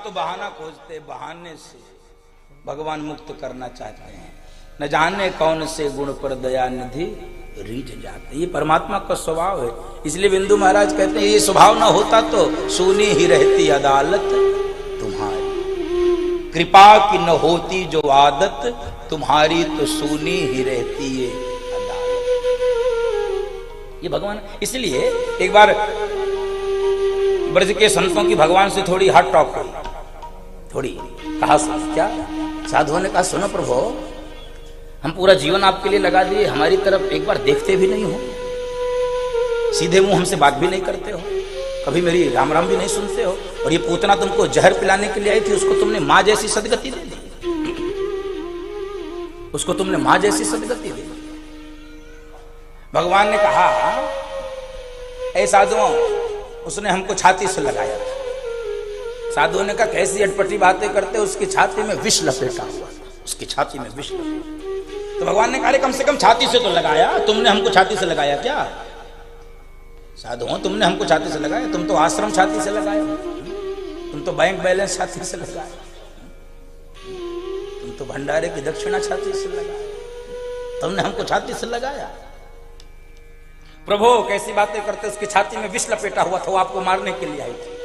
तो बहाना खोजते, बहाने से भगवान मुक्त करना चाहते हैं। न जाने कौन से गुण पर दया निधि रीझ जाते, ये परमात्मा का स्वभाव है। इसलिए बिंदु महाराज कहते हैं ये स्वभाव न होता तो सुनी ही रहती अदालत तुम्हारी, कृपा की न होती जो आदत तुम्हारी तो सुनी ही रहती ये अदालत। ये भगवान, इसलिए एक बार ब्रज के संतों की भगवान से थोड़ी हॉट टॉक हुई, थोड़ी कहा क्या, साधुओं ने कहा सुनो प्रभु, हम पूरा जीवन आपके लिए लगा दिए, हमारी तरफ एक बार देखते भी नहीं हो, सीधे मुंह हमसे बात भी नहीं करते हो, कभी मेरी राम राम भी नहीं सुनते हो, और ये पूतना तुमको जहर पिलाने के लिए आई थी, उसको तुमने मां जैसी सदगति दे दी, उसको तुमने मां जैसी सदगति दे दी। भगवान ने कहा ऐ साधुओं, उसने हमको छाती से लगाया था। साधुओं ने कहा कैसी अटपटी बातें करते, उसकी छाती में विष लपेटा हुआ था, उसकी छाती में विष लपेटा। तो भगवान ने कहा कम से कम छाती से तो लगाया, तुमने हमको छाती से लगाया क्या? साधुओं तुमने हमको छाती से लगाया, तुम तो आश्रम छाती से लगाए, तुम तो बैंक बैलेंस छाती से लगाए, तुम तो भंडारे की दक्षिणा छाती से लगाए, तुमने हमको छाती से लगाया। प्रभु कैसी बातें करते, उसकी छाती में विष लपेटा हुआ था, वो आपको मारने के लिए आई थी।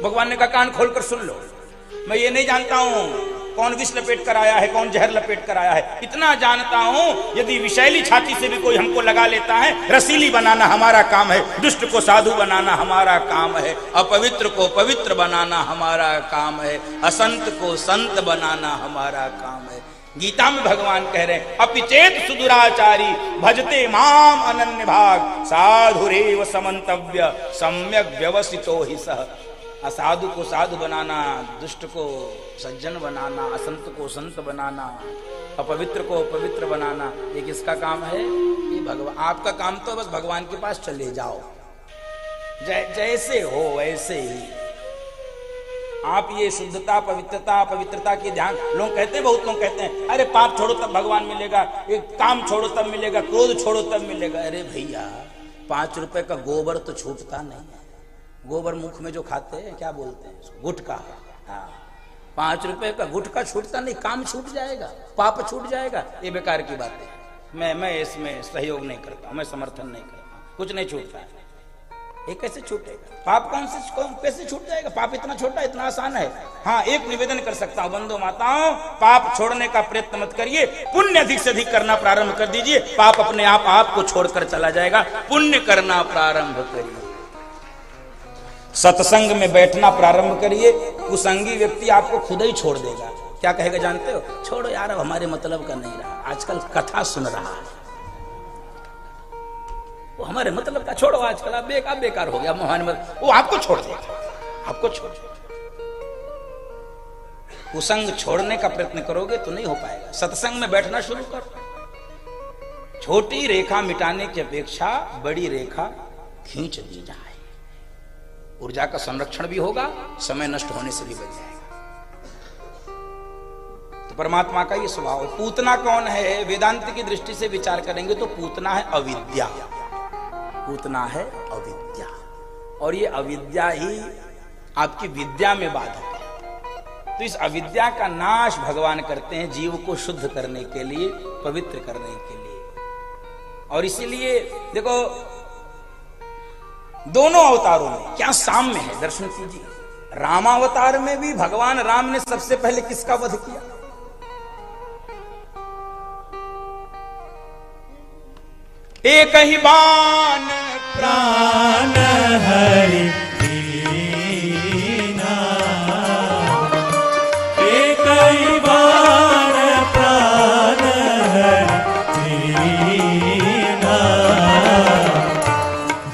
भगवान ने कहा कान खोलकर सुन लो, मैं ये नहीं जानता हूं कौन विष लपेट कर आया है, कौन जहर लपेट कर आया है, इतना जानता हूं यदि विषैली छाती से भी कोई हमको लगा लेता है, रसीली बनाना हमारा काम है, दुष्ट को साधु बनाना हमारा काम है, अपवित्र को पवित्र बनाना हमारा काम है, असंत को संत बनाना हमारा काम है। गीता में भगवान कह रहे हैं अपिचेत सुदुराचारी भजते माम अनन्य भाग साधुरेव समन्तव्य सम्यक व्यवसितो ही सह। असाधु को साधु बनाना, दुष्ट को सज्जन बनाना, असंत को संत बनाना, अपवित्र को पवित्र बनाना, ये किसका काम है? ये भगवान। आपका काम तो बस भगवान के पास चले जाओ, जैसे हो वैसे ही। आप ये शुद्धता पवित्रता पवित्रता की ध्यान, लोग कहते हैं, बहुत लोग कहते हैं अरे पाप छोड़ो तब भगवान मिलेगा, ये काम छोड़ो तब मिलेगा, क्रोध छोड़ो तब मिलेगा। अरे भैया 5 रुपए का गोबर तो छूटता नहीं है, गोबर मुख में जो खाते हैं क्या बोलते हैं, गुटखा। हाँ 5 रुपए का गुटखा छूटता नहीं, काम छूट जाएगा, पाप छूट जाएगा, ये बेकार की बात है। मैं इसमें सहयोग नहीं करता, मैं समर्थन नहीं करता, कुछ नहीं छूटता है। ये कैसे छूटेगा पाप? कैसे छूट जाएगा पाप? इतना छोटा, इतना आसान है। हाँ एक निवेदन कर सकता हूं, बंधु माताओं, पाप छोड़ने का प्रयत्न मत करिए, पुण्य अधिक से अधिक करना प्रारंभ कर दीजिए, पाप अपने आप आपको छोड़कर चला जाएगा। पुण्य करना प्रारंभ करिए, सत्संग में बैठना प्रारंभ करिए, कुसंगी व्यक्ति आपको खुद ही छोड़ देगा। क्या कहेगा जानते हो? छोड़ो यार, अब हमारे मतलब का नहीं रहा, आजकल कथा सुन रहा है, वो हमारे मतलब का छोड़ो, आजकल आप बेकार हो गया, वो आपको छोड़ देगा, आपको छोड़ देगा। कुसंग छोड़ने का प्रयत्न करोगे तो नहीं हो पाएगा। सत्संग में बैठना शुरू करो, छोटी रेखा मिटाने की अपेक्षा बड़ी रेखा खींच दी जाए, ऊर्जा का संरक्षण भी होगा, समय नष्ट होने से भी बच जाएगा। तो परमात्मा का ये स्वभाव है। पूतना कौन है? वेदांत की दृष्टि से विचार करेंगे तो पूतना है अविद्या, पूतना है अविद्या, और ये अविद्या ही आपकी विद्या में बाधक है। तो इस अविद्या का नाश भगवान करते हैं जीव को शुद्ध करने के लिए, पवित्र करने के लिए। और इसीलिए देखो दोनों अवतारों में क्या साम्य है, दर्शन कीजिए। रामावतार में भी भगवान राम ने सबसे पहले किसका वध किया? एक ही बाण प्राण हरि दीना, एक ही बाण प्राण हरि दीना,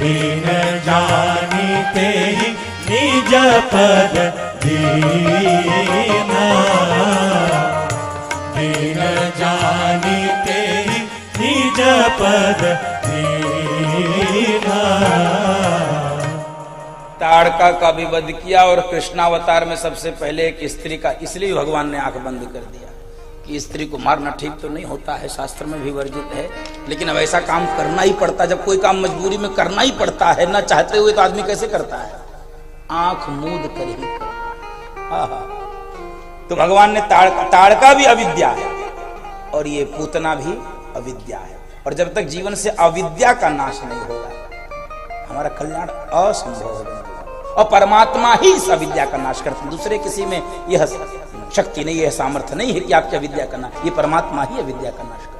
दीन जानिते ही निज पद दीना, दीन जानिते ही निज पद दीना। ताड़का का भी वध किया, और कृष्णावतार में सबसे पहले एक स्त्री का, इसलिए भगवान ने आंख बंद कर दिया कि स्त्री को मारना ठीक तो नहीं होता है, शास्त्र में भी वर्जित है, लेकिन अब ऐसा काम करना ही पड़ता। जब कोई काम मजबूरी में करना ही पड़ता है, ना चाहते हुए, तो आदमी कैसे करता है? आंख मूंद कर ही करता है। तो भगवान ने ताड़का भी अविद्या है और ये पूतना भी अविद्या है। और जब तक जीवन से अविद्या का नाश नहीं होगा हमारा कल्याण असंभव है। और परमात्मा ही इस अविद्या का नाश करते हैं, दूसरे किसी में यह शक्ति नहीं, यह सामर्थ्य नहीं है कि आपकी अविद्या का नाश, ये परमात्मा ही अविद्या का नाश करते।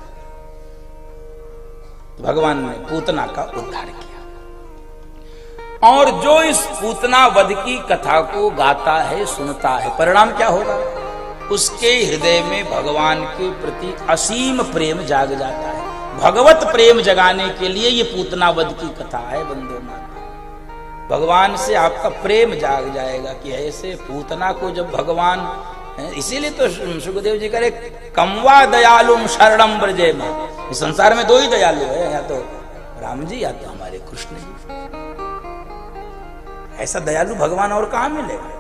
तो भगवान ने पूतना का उद्धार किया और जो इस पूतना वध की कथा को गाता है, सुनता है, परिणाम क्या होगा? उसके हृदय में भगवान के प्रति असीम प्रेम जाग जाता है। भगवत प्रेम जगाने के लिए ये पूतना वध की कथा है बंदो माता। भगवान से आपका प्रेम जाग जाएगा कि ऐसे पूतना को जब भगवान, इसीलिए तो सुखदेव जी करे कमवा दयालु शरणम ब्रजे में। इस संसार में दो ही दयालु है, या तो राम जी या तो हमारे कृष्ण जी। ऐसा दयालु भगवान और कहां मिलेगा?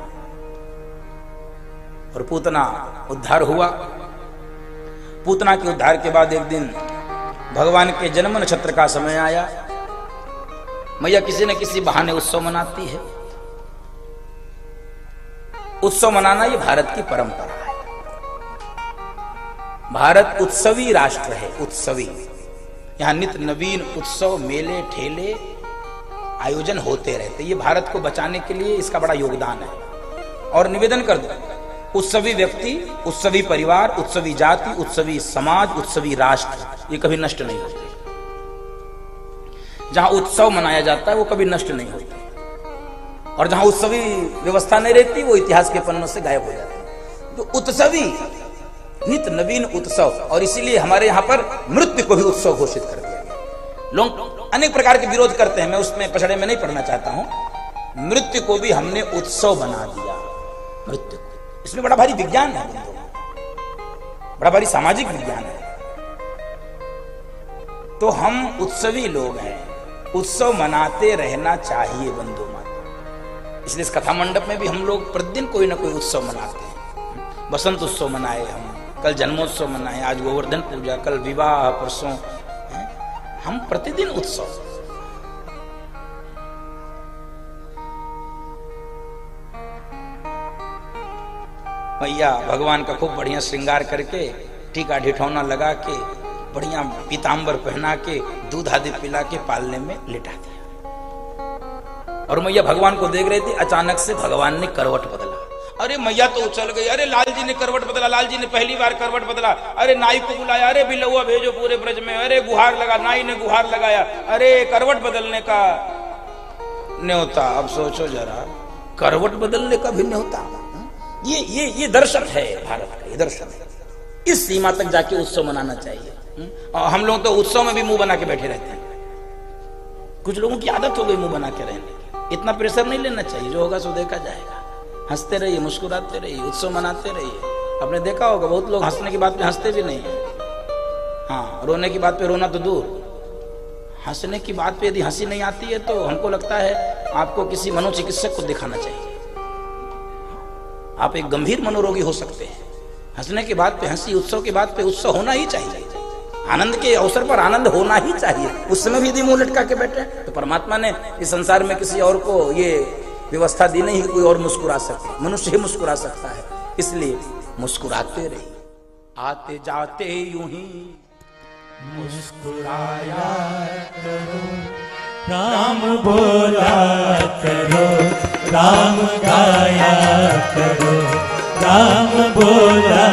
और पूतना उद्धार हुआ। पूतना के उद्धार के बाद एक दिन भगवान के जन्म नक्षत्र का समय आया। मैया किसी न किसी बहाने उत्सव मनाती है। उत्सव मनाना ये भारत की परंपरा है। भारत उत्सवी राष्ट्र है, उत्सवी। यहां नित्य नवीन उत्सव, मेले, ठेले, आयोजन होते रहते। ये भारत को बचाने के लिए इसका बड़ा योगदान है। और निवेदन कर दो, उत्सवी व्यक्ति, उत्सवी परिवार, उत्सवी जाति, उत्सवी समाज, उत्सवी राष्ट्र, ये कभी नष्ट नहीं होते। जहां उत्सव मनाया जाता है वो कभी नष्ट नहीं होता, और जहां उत्सवी व्यवस्था नहीं रहती वो इतिहास के पन्नों से गायब हो जाती है। तो उत्सवी नित्य नवीन उत्सव, और इसीलिए हमारे यहां पर मृत्यु को भी उत्सव घोषित कर दिया गया। लोग अनेक प्रकार के विरोध करते हैं, मैं उसमें पछड़े में नहीं पढ़ना चाहता हूं। मृत्यु को भी हमने उत्सव बना दिया। मृत्यु को, इसमें बड़ा भारी विज्ञान है, बड़ा भारी सामाजिक विज्ञान है। तो हम उत्सवी लोग हैं, उत्सव मनाते रहना चाहिए बंधु माता। इसलिए इस कथा मंडप में भी हम लोग प्रतिदिन कोई ना कोई उत्सव मनाते हैं। बसंत उत्सव मनाए हम, कल जन्मोत्सव मनाए, आज गोवर्धन पूजा, कल विवाह, परसों हम प्रतिदिन उत्सव। मैया भगवान का खूब बढ़िया श्रृंगार करके, टीका ढिठौना लगा के, बढ़िया पीतांबर पहना के, दूध आदि पिला के पालने में लिटा दिया। और मैया भगवान को देख रही थी। अचानक से भगवान ने करवट बदला। अरे मैया तो उछल गई। अरे लाल जी ने करवट बदला, लाल जी ने पहली बार करवट बदला। अरे नाई को बुलाया, अरे बिलौआ भेजो पूरे ब्रज में। अरे गुहार लगा, नाई ने गुहार लगाया। अरे करवट बदलने का न्योता। अब सोचो जरा, करवट बदलने का भी न्योता। ये दर्शन है भारत का, ये दर्शन है। इस सीमा तक जाके उत्सव मनाना चाहिए। हम लोग तो उत्सव में भी मुंह बना के बैठे रहते हैं। कुछ लोगों की आदत हो गई मुंह बना के रहने की। इतना प्रेशर नहीं लेना चाहिए, जो होगा सो देखा जाएगा। हंसते रहिए, मुस्कुराते रहिए, उत्सव मनाते रहिए। आपने देखा होगा बहुत लोग हंसने की बात पे हंसते भी नहीं है। हाँ, रोने की बात पे रोना तो दूर, हंसने की बात पे यदि हंसी नहीं आती है तो हमको लगता है आपको किसी मनोचिकित्सक को दिखाना चाहिए। आप एक गंभीर मनोरोगी हो सकते हैं। हंसने की बात पे हंसी, उत्सव की बात पे उत्सव होना ही चाहिए। आनंद के अवसर पर आनंद होना ही चाहिए। उस समय भी यदि मुंह लटका के बैठे तो परमात्मा ने इस संसार में किसी और को ये व्यवस्था दी नहीं कि कोई और मुस्कुरा सके। मनुष्य ही मुस्कुरा सकता है, इसलिए मुस्कुराते रहिए। आते जाते यूं ही मुस्कुराया करो, राम बोला करो, राम गाया करो, राम बोला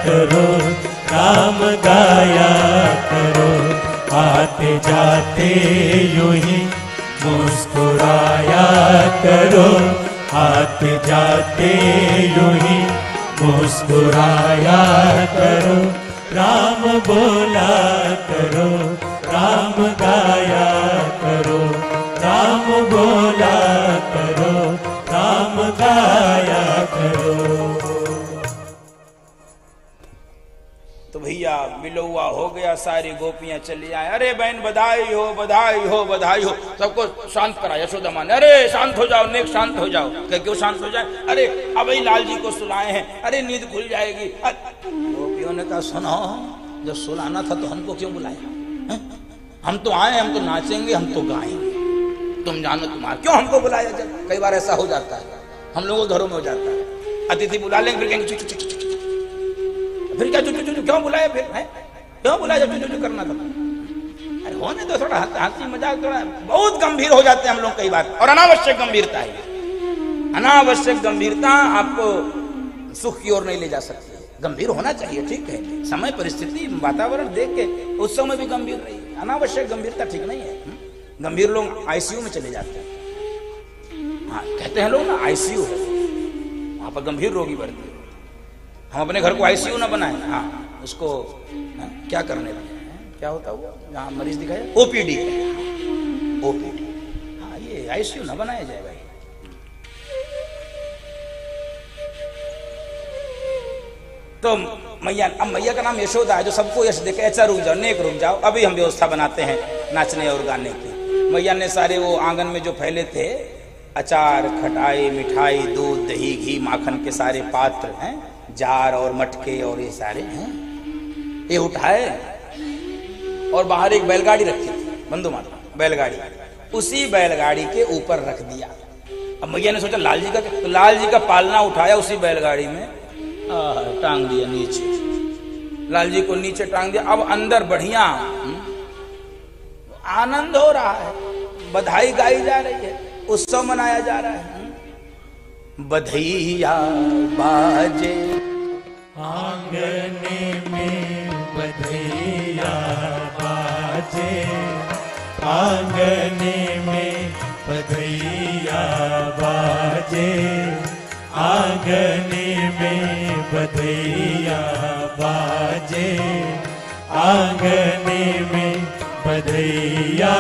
करो, राम गाया करो। आते जाते यूं ही मुस्कुराया करो, आते जाते यूं ही मुस्कुराया करो। राम बोला करो, राम गाया करो, राम बोला करो, राम गाया करो। तो भैया बिलौआ हो गया, सारी गोपियां चली आए। अरे बहन बधाई हो, बधाई हो, बधाई हो। सबको शांत करा यशोदा माँ ने। अरे शांत हो जाओ, नेक शांत हो जाओ। क्यों शांत हो जाए? अरे अब ही लाल जी को सुलाए हैं, अरे नींद खुल जाएगी। गोपियों ने कहा सुनो, जब सुलाना था तो हमको क्यों बुलाया? हम तो आए, हम तो नाचेंगे, हम तो गाएंगे, तुम जानो तुम्हारा, क्यों हमको बुलाया? जब कई बार ऐसा हो जाता है, हम लोगों के घरों में हो जाता है। अतिथि बुला लेंगे फिर कहेंगे चु चु चु चु। फिर क्या चु चु चु क्यों बुलाया, फिर है क्यों बुलाया जब चु चु करना था। अरे होने तो थोड़ा हंसी मजाक, थोड़ा बहुत गंभीर हो जाते हैं हम लोग कई बार, और अनावश्यक गंभीरता है। अनावश्यक गंभीरता आपको सुख की ओर नहीं ले जा सकती। गंभीर होना चाहिए, ठीक है, समय परिस्थिति वातावरण देख के उस समय भी गंभीर रहिए। अनावश्यक गंभीरता ठीक नहीं है। गंभीर लोग आईसीयू में चले जाते हैं। हाँ, कहते हैं लोग ना आईसीयू है, वहां पर गंभीर रोगी भर्ती है। हम अपने घर को आईसीयू ना बनाए। हाँ, उसको क्या करने लगे, क्या होता है वो जहाँ मरीज दिखाया, ओपीडी। ओपीडी, हाँ, ये आईसीयू ना बनाया जाए भाई। तो मैया, अब मैया का नाम यशोदा है जो सबको यश देके, अच्छा रुक जाओ, नेक रुक जाओ, अभी हम व्यवस्था बनाते हैं नाचने और गाने की। मैया ने सारे वो आंगन में जो फैले थे अचार, खटाई, मिठाई, दूध, दही, घी, माखन के सारे पात्र हैं, जार और मटके और ये सारे हैं, ये उठाए और बाहर एक बैलगाड़ी रखी थी, बंधु माता बैलगाड़ी, उसी बैलगाड़ी के ऊपर रख दिया। अब मैया ने सोचा लाल जी का, तो लाल जी का पालना उठाया उसी बैलगाड़ी में, टांग दिया नीचे, लाल जी को नीचे टांग दिया। अब अंदर बढ़िया आनंद हो रहा है, बधाई गाई जा रही है, उत्सव मनाया जा रहा है। बधैया बाजे आंगने में, बधैया बाजे आंगने में, बधैया बाजे आंगने में, बधैया बाजे आंगने में, बधैया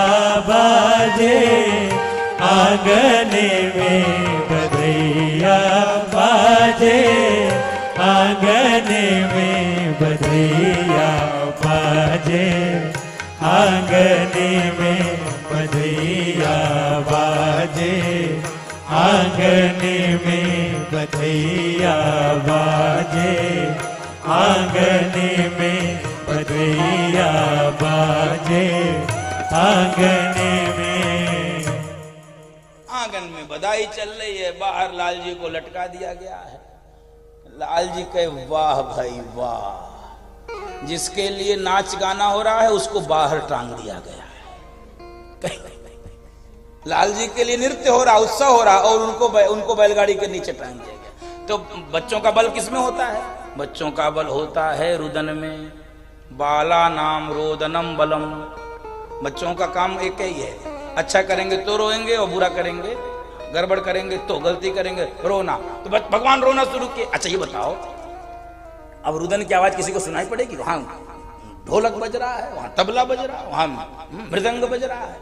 बाजे आंगने में, बधैया बाजे आंगने में, बधैया बाजे आंगने में, बधैया बाजे आंगने में, बधैया बाजे आंगने में, बधैया बाजे आंगने में। आंगन में बधाई चल रही है, बाहर लाल जी को लटका दिया गया है। लाल जी कहे वाह भाई वाह, जिसके लिए नाच गाना हो रहा है उसको बाहर टांग दिया गया है। लाल जी के लिए नृत्य हो रहा, उत्सव हो रहा, और उनको बैलगाड़ी के नीचे टांग दिया गया। तो बच्चों का बल किसमें होता है? बच्चों का बल होता है रुदन में। बाला नाम रोदनम बलम। बच्चों का काम एक ही है, अच्छा करेंगे तो रोएंगे और बुरा करेंगे, गड़बड़ करेंगे तो, गलती करेंगे रोना। तो भगवान रोना शुरू किए। अच्छा ये बताओ, अब रुदन की आवाज किसी को सुनाई पड़ेगी? वहां ढोलक बज रहा है, वहां तबला बज रहा है, वहां मृदंग बज रहा है,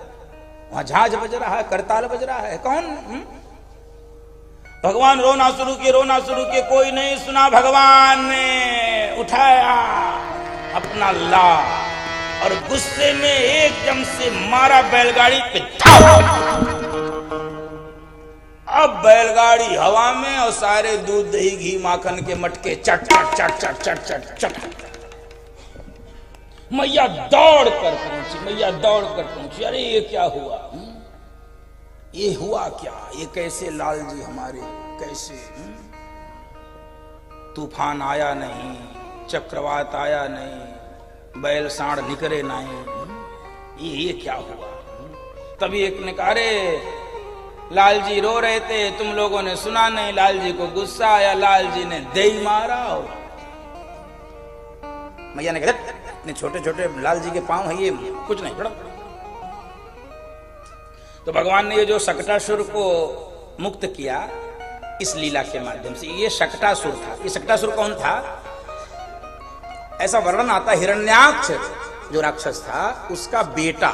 वहां झांझ बज रहा है, करताल बज रहा है, कौन? भगवान रोना शुरू किए, रोना शुरू किए, कोई नहीं सुना। भगवान ने उठाया अपना ला और गुस्से में एकदम से मारा बैलगाड़ी पे। अब बैलगाड़ी हवा में और सारे दूध, दही, घी, माखन के मटके चट चट चट चट चट चट चट। मैया दौड़ कर पहुंची, मैया दौड़ कर पहुंची। अरे ये क्या हुआ? ये हुआ क्या? ये कैसे लाल जी हमारे, कैसे? तूफान आया नहीं, चक्रवात आया नहीं, बैल सांड निकरे नहीं, ये क्या हुआ? तभी एक ने कहा, अरे लाल जी रो रहे थे, तुम लोगों ने सुना नहीं, लाल जी को गुस्सा आया, लाल जी ने दही मारा। मैया ने कहा, इतने छोटे छोटे लाल जी के पांव है, ये कुछ नहीं, पड़ा। तो भगवान ने ये जो शकटासुर को मुक्त किया इस लीला के माध्यम से। ये शकटासुर था। ये शकटासुर कौन था? ऐसा वर्णन आता, हिरण्याक्ष जो राक्षस था उसका बेटा,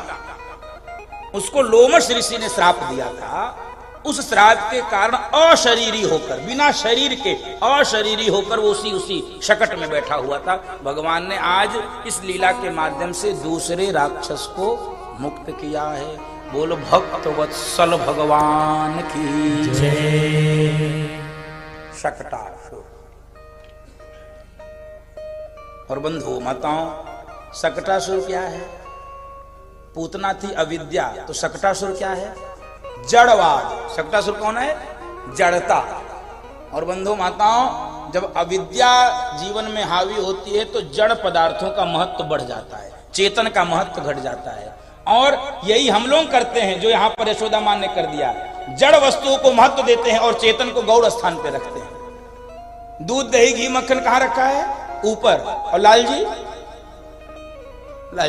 उसको लोमश ऋषि ने श्राप दिया था। उस श्राप के कारण अशरीरी होकर, बिना शरीर के अशरीरी होकर वो उसी शकट में बैठा हुआ था। भगवान ने आज इस लीला के माध्यम से दूसरे राक्षस को मुक्त किया है। बोलो भक्त वत्सल भगवान की जय। शकटासुर। और बंधु माताओं, शकटासुर क्या है? पूतना थी अविद्या, तो शकटासुर क्या है? जड़वाद। शकटासुर कौन है? जड़ता। और बंधु माताओं, जब अविद्या जीवन में हावी होती है तो जड़ पदार्थों का महत्व बढ़ जाता है, चेतन का महत्व घट जाता है। और यही हम लोग करते हैं जो यहाँ पर यशोदा मां ने कर दिया। जड़ वस्तुओं को महत्व देते हैं और चेतन को गौड़ स्थान पे रखते हैं। दूध दही घी मक्खन कहाँ रखा है? ऊपर। और लाल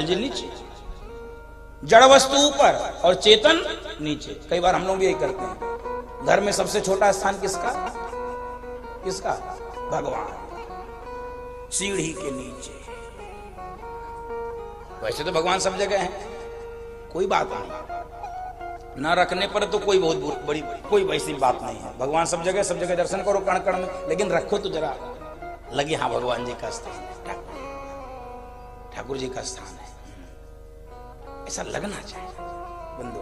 जी नीचे। जड़ वस्तु ऊपर और चेतन नीचे। कई बार हम लोग भी यही करते हैं। घर में सबसे छोटा स्थान किसका? भगवान, सीढ़ी के नीचे। वैसे तो भगवान सब जगह है, कोई बात नहीं, ना रखने पर तो कोई बहुत बड़ी कोई वैसी बात नहीं है। भगवान सब जगह दर्शन करो कण कण में, लेकिन रखो तो जरा लगे हाँ भगवान जी का स्थान है, ठाकुर जी का स्थान है, ऐसा लगना चाहिए। बंधु,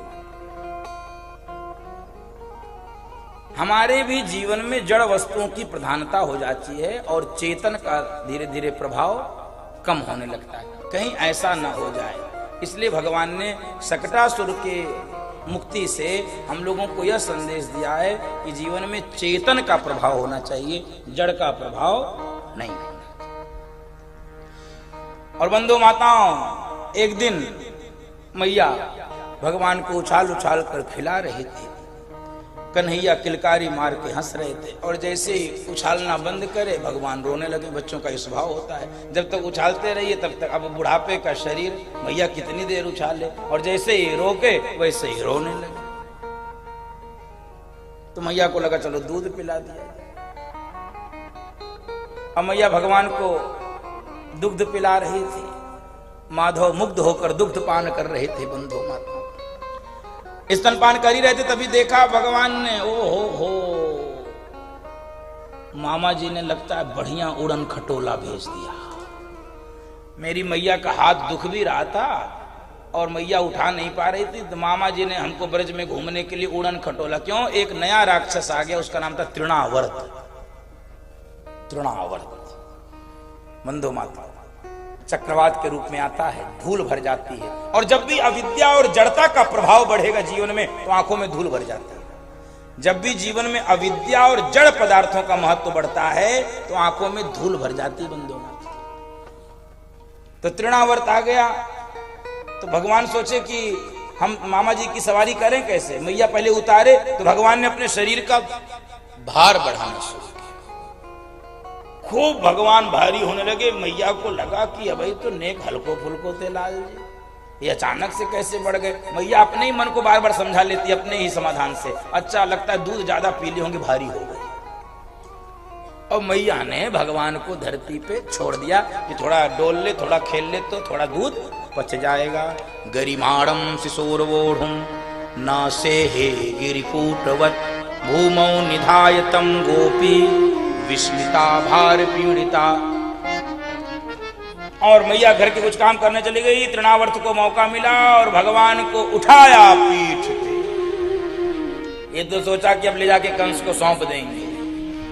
हमारे भी जीवन में जड़ वस्तुओं की प्रधानता हो जाती है और चेतन का धीरे धीरे प्रभाव कम होने लगता है। कहीं ऐसा ना हो जाए, इसलिए भगवान ने शकटासुर के मुक्ति से हम लोगों को यह संदेश दिया है कि जीवन में चेतन का प्रभाव होना चाहिए, जड़ का प्रभाव नहीं। और बंधु माताओं, एक दिन मैया भगवान को उछाल उछाल कर खिला रही थी। कन्हैया किलकारी मार के हंस रहे थे और जैसे ही उछालना बंद करे भगवान रोने लगे। बच्चों का स्वभाव होता है, जब तक उछालते रहिए तब तक। अब बुढ़ापे का शरीर, मैया कितनी देर उछाले, और जैसे ही रोके वैसे ही रोने लगे। तो मैया को लगा चलो दूध पिला दिया। अब मैया भगवान को दुग्ध पिला रही थी। माधव मुग्ध होकर दुग्ध पान कर रहे थे। बंधु माता स्तनपान कर ही रहे थे, तभी देखा भगवान ने, ओ हो मामा जी ने लगता है बढ़िया उड़न खटोला भेज दिया। मेरी मैया का हाथ दुख भी रहा था और मैया उठा नहीं पा रही थी, तो मामा जी ने हमको ब्रज में घूमने के लिए उड़न खटोला। क्यों? एक नया राक्षस आ गया, उसका नाम था तृणावर्त। बंधु माता, चक्रवात के रूप में आता है, धूल भर जाती है। और जब भी अविद्या और जड़ता का प्रभाव बढ़ेगा जीवन में तो आंखों में धूल भर जाती है। जब भी जीवन में अविद्या और जड़ पदार्थों का महत्व बढ़ता है तो आंखों में धूल भर जाती है। बंधु, तो तृणावर्त आ गया तो भगवान सोचे कि हम मामा जी की सवारी करें कैसे। मैया पहले उतारे तो भगवान ने अपने शरीर का भार बढ़ाना शुरू किया। खूब भगवान भारी होने लगे। मैया को लगा कि अभी तो नेक हल्को फुल्को थे लाल जी, ये अचानक से कैसे बढ़ गए। मैया अपने ही मन को बार बार समझा लेती, अपने ही समाधान से, अच्छा लगता है दूध ज्यादा पी ली होंगे, भारी हो गए। और मैया ने भगवान को धरती पे छोड़ दिया कि थोड़ा डोल ले, थोड़ा खेल ले तो थोड़ा दूध पच जाएगा। गरिमाणम शिशोरवोढ़ुम नासे हे गिरिकूटवत भूमौ निधायतम गोपी विस्मिता भार पीड़िता। और मैया घर के कुछ काम करने चली गई। तृणावर्त को मौका मिला और भगवान को उठाया पीठ पे। ये तो सोचा कि अब ले जाके कंस को सौंप देंगे।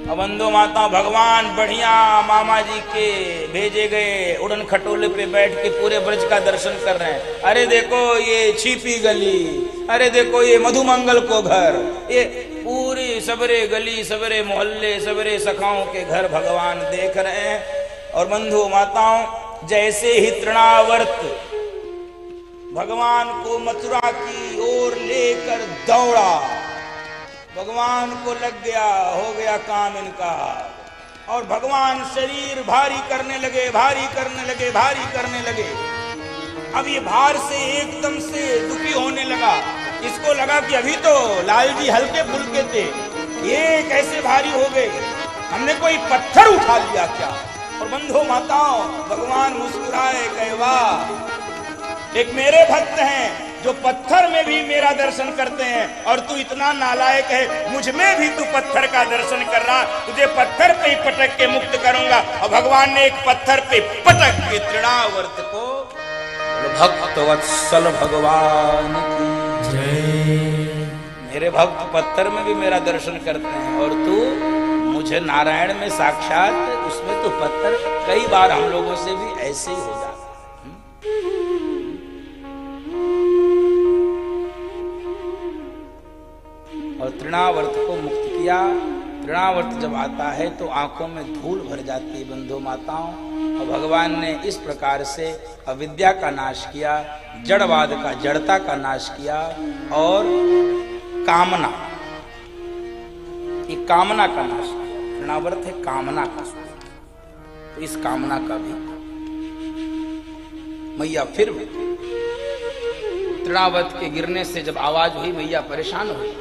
अब बंधु माता, भगवान बढ़िया मामा जी के भेजे गए उड़न खटोले पे बैठ के पूरे ब्रज का दर्शन कर रहे हैं। अरे देखो ये छिपी गली, अरे देखो ये मधुमंगल को घर, ये पूरी सबरे गली, सबरे मोहल्ले, सबरे सखाओं के घर भगवान देख रहे हैं। और बंधु माताओं, जैसे ही तृणावर्त भगवान को मथुरा की ओर लेकर दौड़ा, भगवान को लग गया, हो गया काम इनका। और भगवान शरीर भारी करने लगे, भारी करने लगे, भारी करने लगे। अब ये भार से एकदम से दुखी होने लगा। इसको लगा कि अभी तो लाल जी हल्के फुल्के थे, ये कैसे भारी हो गए, हमने कोई पत्थर उठा लिया क्या। और बंधु माताओं, भगवान मुस्कुराए, कहे वाह, एक मेरे भक्त हैं जो पत्थर में भी मेरा दर्शन करते हैं, और तू इतना नालायक है, मुझ में भी तू पत्थर का दर्शन कर रहा, तुझे पत्थर पे ही पटक के मुक्त करूंगा। और भगवान ने एक पत्थर पे पटक के तृणावर्त को, भक्तवत्सल भगवान की जय। मेरे भक्त पत्थर में भी मेरा दर्शन करते हैं और तू मुझे नारायण में साक्षात, उसमें तो पत्थर। कई बार हम लोगों से भी ऐसे ही हो जाता। और तृणावर्त को मुक्त किया। तृणावर्त जब आता है तो आंखों में धूल भर जाती है बंधु माताओं। और भगवान ने इस प्रकार से अविद्या का नाश किया, जड़वाद का, जड़ता का नाश किया और कामना, ये कामना का नाश किया। तृणावर्त है कामना का सूत्र, तो इस कामना का भी मैया फिर तृणावर्त के गिरने से जब आवाज हुई, मैया परेशान हुई।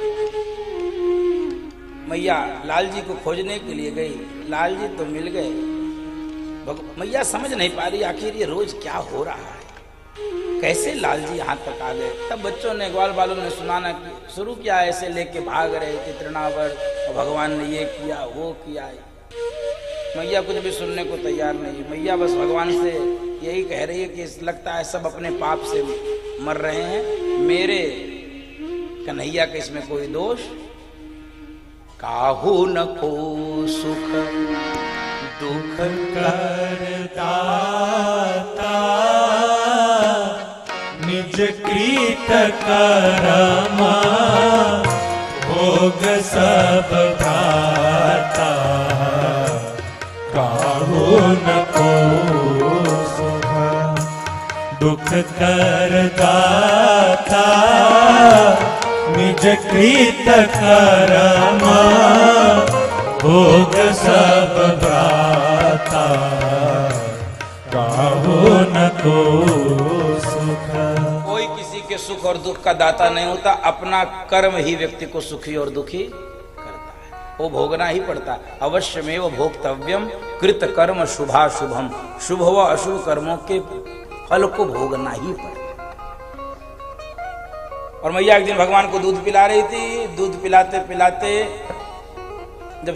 मैया लाल जी को खोजने के लिए गई, लाल जी तो मिल गए। मैया समझ नहीं पा रही आखिर ये रोज क्या हो रहा है, कैसे लाल जी यहाँ तक आ गए। तब बच्चों ने, ग्वाल बालों ने सुनाना शुरू किया, ऐसे लेके भाग रहे थे तृणावर्त और भगवान ने ये किया वो किया। मैया कुछ भी सुनने को तैयार नहीं। मैया बस भगवान से यही कह रही है कि लगता है सब अपने पाप से मर रहे हैं, मेरे कन्हैया के इसमें कोई दोष काहू न को सुख दुख करता निज कृत करमा भोग सब भ्राता काहू न को सुख दुख करता निज कृत करमा भोग सब भ्राता काहू न को सुख। कोई किसी के सुख और दुख का दाता नहीं होता, अपना कर्म ही व्यक्ति को सुखी और दुखी करता है, वो भोगना ही पड़ता। अवश्यमेव भोक्तव्यम कृत कर्म शुभाशुभम, शुभ व अशुभ कर्मों के फल को भोगना ही पड़ता। और मैया एक दिन भगवान को दूध पिला रही थी, दूध पिलाते पिलाते जब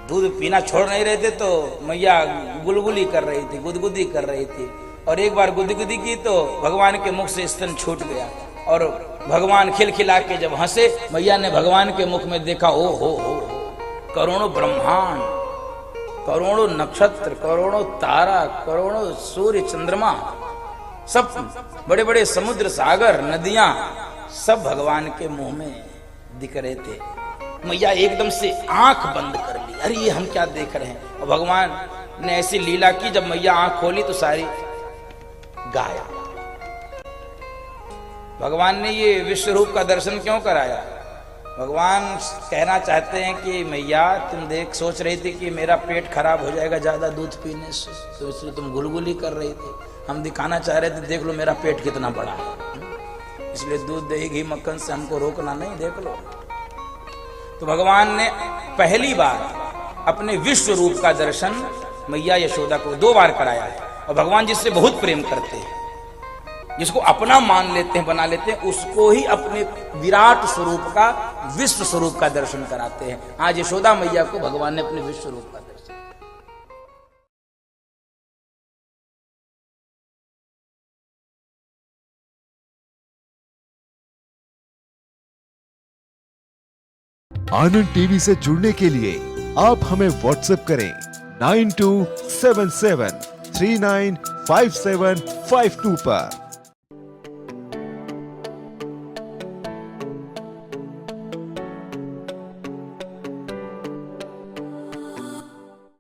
दूध पीना छोड़ नहीं रहे थे तो मैया गुलगुली कर रही थी, गुदगुदी कर रही थी। और एक बार गुदगुदी की तो भगवान के मुख से स्तन छूट गया और भगवान खिलखिला के जब हंसे, मैया ने भगवान के मुख में देखा, ओ हो करोड़ों ब्रह्मांड, करोड़ों नक्षत्र, करोड़ों तारा, करोड़ों सूर्य चंद्रमा, सब बड़े बड़े समुद्र सागर नदियां सब भगवान के मुंह में दिख रहे थे। मैया एकदम से आंख बंद कर ली, अरे ये हम क्या देख रहे हैं। और भगवान ने ऐसी लीला की, जब मैया आंख खोली तो सारी गायब। भगवान ने ये विश्व रूप का दर्शन क्यों कराया? भगवान कहना चाहते हैं कि मैया तुम देख, सोच रही थी कि मेरा पेट खराब हो जाएगा ज्यादा दूध पीने से, तो इसलिए तुम गुलगुली कर रही थी। हम दिखाना चाह रहे थे, देख लो मेरा पेट कितना बड़ा है, इसलिए दूध दही घी मक्खन से हमको रोकना नहीं, देख लो। तो भगवान ने पहली बार अपने विश्व रूप का दर्शन मैया यशोदा को 2 बार कराया है। और भगवान जिससे बहुत प्रेम करते हैं, जिसको अपना मान लेते हैं, बना लेते हैं, उसको ही अपने विराट स्वरूप का, विश्व स्वरूप का दर्शन कराते हैं। आज यशोदा मैया को भगवान ने अपने विश्व रूप का दर्शन। आनंद टीवी से जुड़ने के लिए आप हमें व्हाट्सएप करें 9277395752 पर।